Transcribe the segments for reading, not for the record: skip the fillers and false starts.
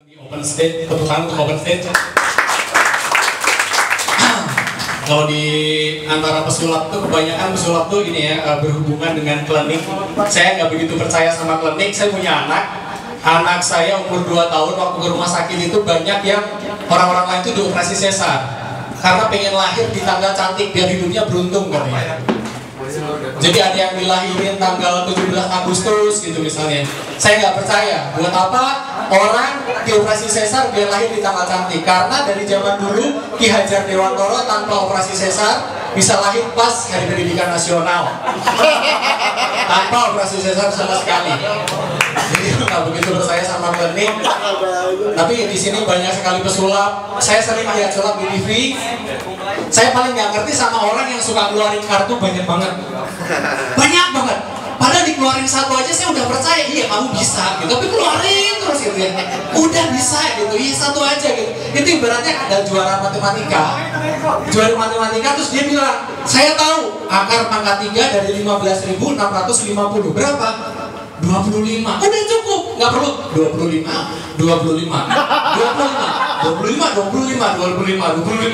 Di open stage, tepuk tangan untuk open stage. Kalau di antara pesulap tuh kebanyakan pesulap tuh ini ya berhubungan dengan klinik. Saya nggak begitu percaya sama klinik. Saya punya anak saya umur 2 tahun waktu ke rumah sakit itu banyak yang orang-orang lain itu dioperasi sesar karena pengen lahir di tanggal cantik biar hidupnya beruntung katanya. Jadi ada yang dilahirin tanggal 17 Agustus gitu misalnya. Saya nggak percaya. Buat apa orang dioperasi sesar biar lahir di tanggal cantik? Karena dari zaman dulu Ki Hajar Dewantoro tanpa operasi sesar bisa lahir pas Hari Pendidikan Nasional tanpa operasi sesar sama sekali. Jadi nggak begitu percaya sama klinik. Tapi di sini banyak sekali pesulap. Saya sering lihat sulap di TV. Saya paling nggak ngerti sama orang yang suka keluarin kartu banyak banget. Banyak banget. Padahal dikeluarin satu aja saya udah percaya, iya kamu bisa gitu. Tapi keluarin terus gitu ya. Udah bisa gitu, iya satu aja gitu. Itu ibaratnya ada juara matematika. Juara matematika terus dia bilang, saya tahu akar pangkat 3 dari 15.650. Berapa? 25. Udah cukup, nggak perlu 25.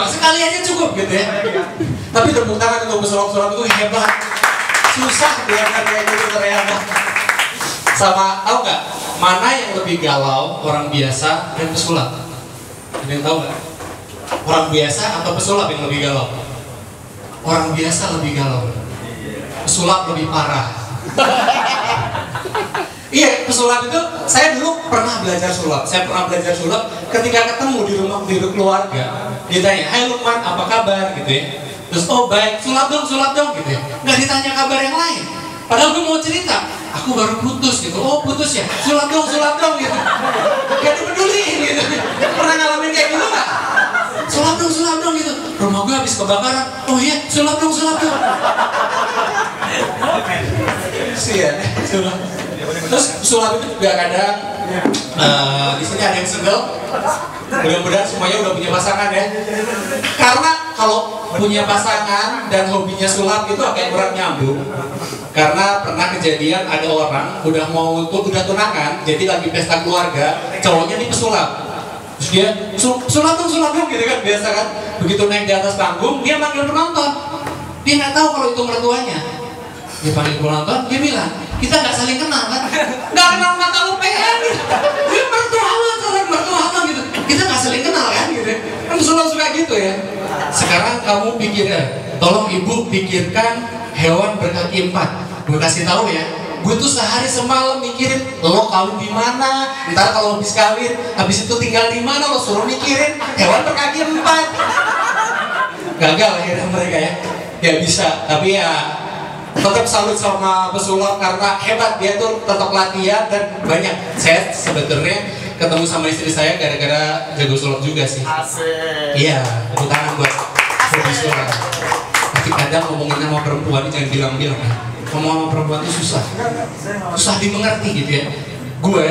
Sekali aja cukup gitu ya. Tapi tepuk tangan untuk pesulap-pesulap itu hebat. Susah belajar kayak gitu ternyata. Sama, tahu nggak? Mana yang lebih galau, orang biasa dan pesulap? Ada yang tahu nggak? Orang biasa atau pesulap yang lebih galau? Orang biasa lebih galau. Pesulap lebih parah. Iya, pesulap itu, saya dulu pernah belajar sulap. Saya pernah belajar sulap ketika ketemu di rumah keluarga. Dia tanya, hai Lukman, apa kabar? Gitu ya. Terus, oh baik, sulap dong gitu ya. Nggak ditanya kabar yang lain. Padahal gue mau cerita, aku baru putus gitu. Oh putus ya, sulap dong gitu. Gak dipeduliin gitu. Pernah ngalamin kayak gitu nggak? Sulap dong gitu. Rumah gue habis kebakaran. Oh iya, sulap dong. Sian, sulap. Terus sulap itu juga kadang di sini ada yang single. Mudah-mudahan semuanya udah punya pasangan ya. Karena kalau punya pasangan dan hobinya sulap itu agak kurang nyambung. Karena pernah kejadian ada orang udah tunangan, jadi lagi pesta keluarga, cowoknya nih pesulap. Terus dia sulap dong gitu kan, biasa kan. Begitu naik di atas panggung, dia manggil penonton. Dia nggak tahu kalau itu mertuanya. Dia panggil penonton, dia bilang, kita nggak saling kenal kan? Nggak kenal mata lu pengen. Dia mertua gitu. Kita nggak saling kenal kan gitu. Kan pesulap suka gitu ya. Sekarang kamu tolong ibu pikirkan hewan berkaki 4. Gue kasih tahu ya. Gue tuh sehari semalam mikirin lo kawin di mana, ntar kalau habis kawin, habis itu tinggal di mana, lo suruh mikirin hewan berkaki 4. Gagal akhirnya mereka ya. Ya bisa, tapi ya tetap salut sama pesulap karena hebat, dia tuh tetap latihan dan banyak. Saya sebetulnya ketemu sama istri saya gara-gara jago sulap juga sih. Asik. Iya, tepuk tangan buat pesulap. Tapi kadang ngomongin sama perempuan jangan bilang-bilang ya. Ngomong sama perempuan itu susah dimengerti gitu ya. Gue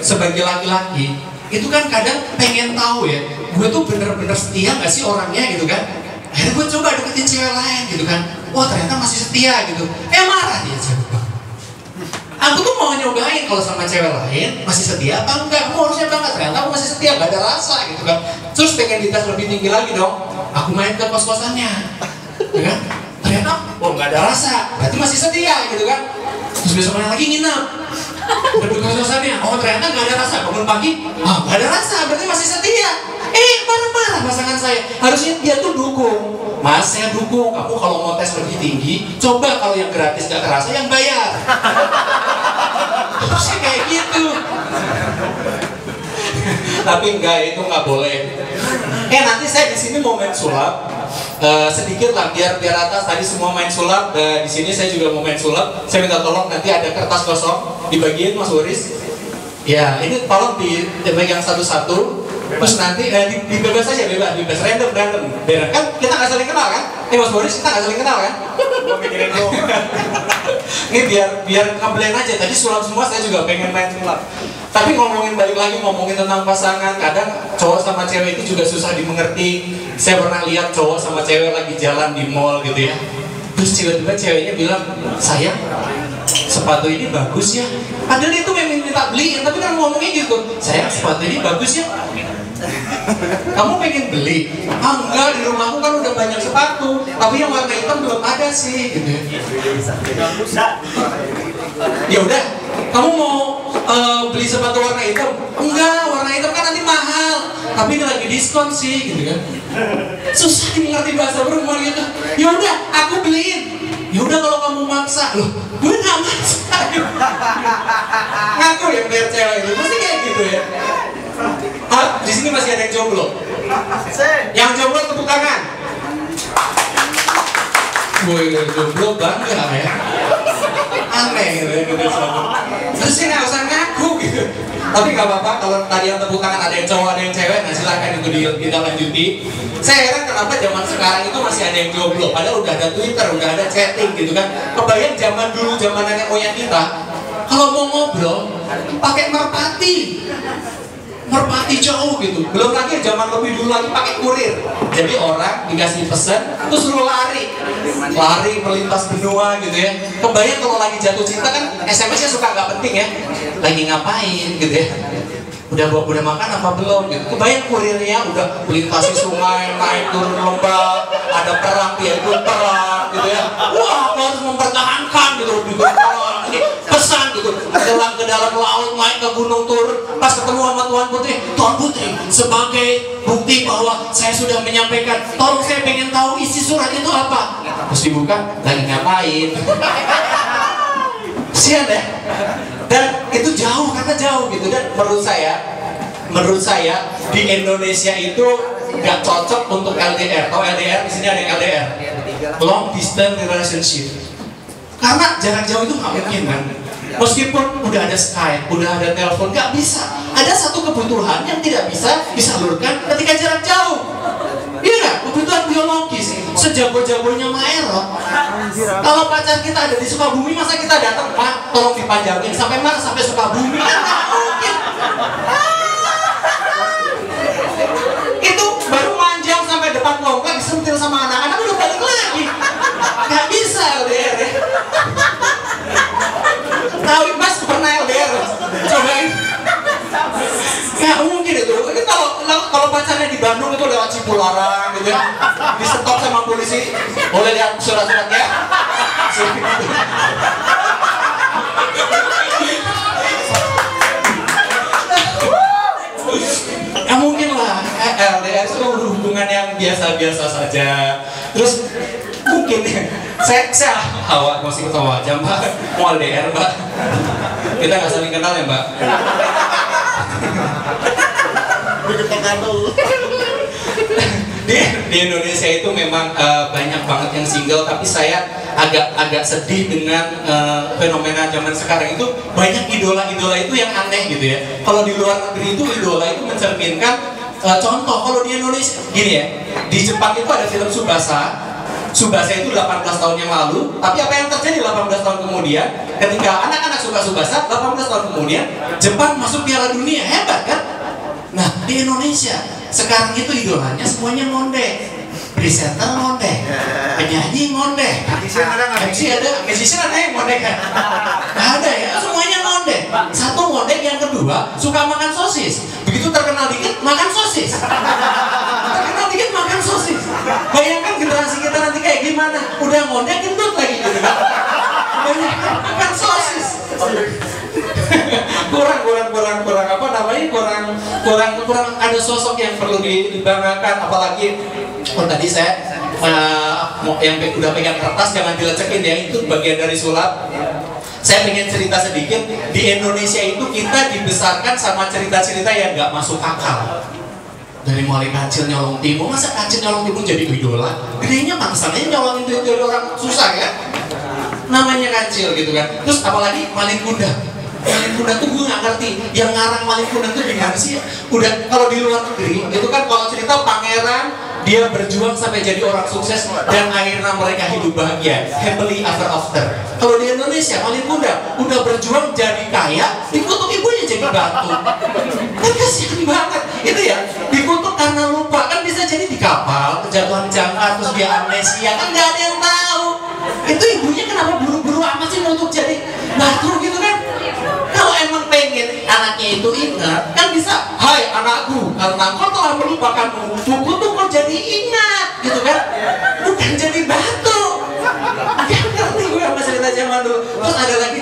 sebagai laki-laki itu kan kadang pengen tahu ya, gue tuh bener-bener setia gak sih orangnya gitu kan. Akhirnya gue coba deketin cewek lain gitu kan. Wah ternyata masih setia gitu. Marah dia cewek. Aku tuh mau nyobain kalau sama cewek lain masih setia apa enggak. Kamu harusnya banget, ternyata aku masih setia, gak ada rasa gitu kan. Terus pengen dites lebih tinggi lagi dong. Aku main ke kos-kosannya ya kan. Ternyata, gak ada rasa, berarti masih setia gitu kan. Terus besoknya lagi nginep di kos-kosannya. Oh ternyata gak ada rasa, bangun pagi gak ada rasa, berarti masih setia. Marah-marah pasangan saya. Harusnya dia tuh dukung. Mas, saya dukung kamu kalau mau tes lebih tinggi. Coba kalau yang gratis gak kerasa, yang bayar. Harusnya kayak gitu. Tapi enggak, itu nggak boleh. Nanti saya di sini mau main sulap. Sedikit lah biar atas tadi semua main sulap. Di sini saya juga mau main sulap. Saya minta tolong nanti ada kertas kosong dibagiin Mas Uris. Ya, ini tolong dipegang satu-satu. Terus nanti dibebas aja, bebas random. Biar kan kita nggak saling kenal kan? Mas Boris kita nggak saling kenal kan? Gua mikirin lu. Ini biar ngeblank aja. Tadi sulap semua, saya juga pengen main sulap. Tapi balik lagi ngomongin tentang pasangan, kadang cowok sama cewek itu juga susah dimengerti. Saya pernah lihat cowok sama cewek lagi jalan di mall gitu ya. Terus tiba-tiba ceweknya bilang, sayang sepatu ini bagus ya. Padahal itu memang tak beliin, tapi kan ngomongnya gitu, sayang sepatu ini bagus ya. Kamu pengen beli? Ah enggak, di rumahku kan udah banyak sepatu, tapi yang warna hitam belum ada sih gitu. Ya udah, kamu mau beli sepatu warna hitam? Enggak, warna hitam kan nanti mahal, tapi ini lagi diskon sih gitu kan. Susah ngerti bahasa perempuan gitu. Ya udah, aku beliin. Ya udah kalau kamu maksa, loh, gue nggak maksa. Ngaku yang biar cewek itu pasti kayak gitu ya. Ah, di sini masih ada yang jomblo. Yang jomblo tepuk tangan. Gue jomblo bangga ya. Aneh gitu ya. Terus ini nggak usah ngaku gitu. Tapi nggak apa-apa kalau tadi yang tepuk tangan ada yang cowok ada yang cewek, nah silakan itu kita lanjuti. Saya heran kenapa zaman sekarang itu masih ada yang jomblo, padahal udah ada Twitter, udah ada chatting gitu kan. Kebayang zaman dulu, zaman nenek moyang kita, kalau mau ngobrol pakai merpati jauh gitu. Belum lagi zaman lebih dulu lagi pakai kurir. Jadi orang dikasih pesan terus suruh lari melintas benua gitu ya. Kebayang kalau lagi jatuh cinta kan SMS-nya suka nggak penting ya. Lagi ngapain gitu ya. Udah makan apa belum gitu. Kebayang kurirnya udah melintasi sungai, naik turun lembah, ada perang dia ikut perang gitu ya. Wah, harus mempertahankan gitu. Pesan gitu, terbang ke dalam laut, naik ke gunung turun, pas ketemu sama Tuan Putri, sebagai bukti bahwa saya sudah menyampaikan, tolong saya pengen tahu isi surat itu apa. Terus dibuka, lagi ngapain? Kasian ya. Dan itu jauh, karena jauh gitu. Dan menurut saya di Indonesia itu nggak cocok untuk LDR. Kalau LDR di sini ada yang LDR, long distance relationship. Karena jarak jauh itu nggak mungkin kan. Meskipun udah ada Skype, udah ada telepon, nggak bisa. Ada satu kebutuhan yang tidak bisa disalurkan ketika jarak jauh. Iya nggak? Kebutuhan biologis. Sejago-jagonya Maero, kalau pacar kita ada di Sukabumi, masa kita datang, Pak, tolong dipanjangin sampai mana? Sampai Sukabumi? Kan nggak mungkin. Itu baru manjang sampai depan komplek, disentil sama anak-anak udah balik lagi. Nggak bisa LDR ya. Tahu Mas pernah LDR? Cobain. Nggak mungkin itu. Ini kalau pacarnya di Bandung itu lewat Cipularang gitu ya, di stop sama polisi, boleh lihat surat-suratnya. Ya mungkin lah, LDR itu hubungan yang biasa-biasa saja. Terus mungkin saya awak masih ketawa aja Mbak, mau LDR Mbak. Kita nggak saling kenal ya Mbak. Di Indonesia itu memang banyak banget yang single, tapi saya agak sedih dengan fenomena zaman sekarang itu banyak idola-idola itu yang aneh gitu ya. Kalau di luar negeri itu idola itu mencerminkan contoh. Kalau di Indonesia gini ya, di Jepang itu ada film Tsubasa itu 18 tahun yang lalu, tapi apa yang terjadi 18 tahun kemudian ketika anak-anak suka Tsubasa, 18 tahun kemudian Jepang masuk Piala Dunia, hebat kan? Nah, di Indonesia sekarang itu idolanya semuanya ngondek. Presenter ngondek, penyanyi ngondek, MC ada, musician ada yang ngondek kan? Nggak ada ya, semuanya ngondek. Satu ngondek, yang kedua suka makan sosis. Begitu terkenal dikit makan sosis. Terkenal dikit makan sosis. Bayangkan generasi kita nanti kayak gimana? Udah ngondek gendut lagi gitu kan? Banyak makan sosis. kurang apa namanya, kurang ada sosok yang perlu dibanggakan. Apalagi tadi saya yang udah pegang kertas jangan dilecekin ya, itu bagian dari sulap. Saya pengen cerita sedikit. Di Indonesia itu kita dibesarkan sama cerita-cerita yang nggak masuk akal. Dari mulai kancil nyolong timun, masa kancil nyolong timun jadi idola? Gedenya pantesannya nyolongin duit dari orang susah ya, namanya kancil gitu kan. Terus apalagi maling kuda. Maling kuda tuh gue nggak ngerti, yang ngarang maling kuda tuh gimana sih? Udah kalau di luar negeri itu kan kalau cerita pangeran dia berjuang sampai jadi orang sukses dan akhirnya mereka hidup bahagia, happily ever after. Kalau di Indonesia maling kuda udah berjuang jadi kaya, dikutuk ibunya jadi batu. Kan kasihan banget itu ya, dikutuk karena lupa. Kan bisa jadi di kapal kejatuhan jangkar terus dia amnesia, kan nggak ada yang tahu. Itu ibunya kenapa buru-buru amat sih untuk jadi batu gitu kan? Kalau emang pengen ingat, kan bisa, hai anakku, karena kau telah melupakanmu, buku tuh kau jadi ingat, gitu kan? Bukan jadi batu. Kan ngerti gue sama cerita zaman dulu. Terus ada lagi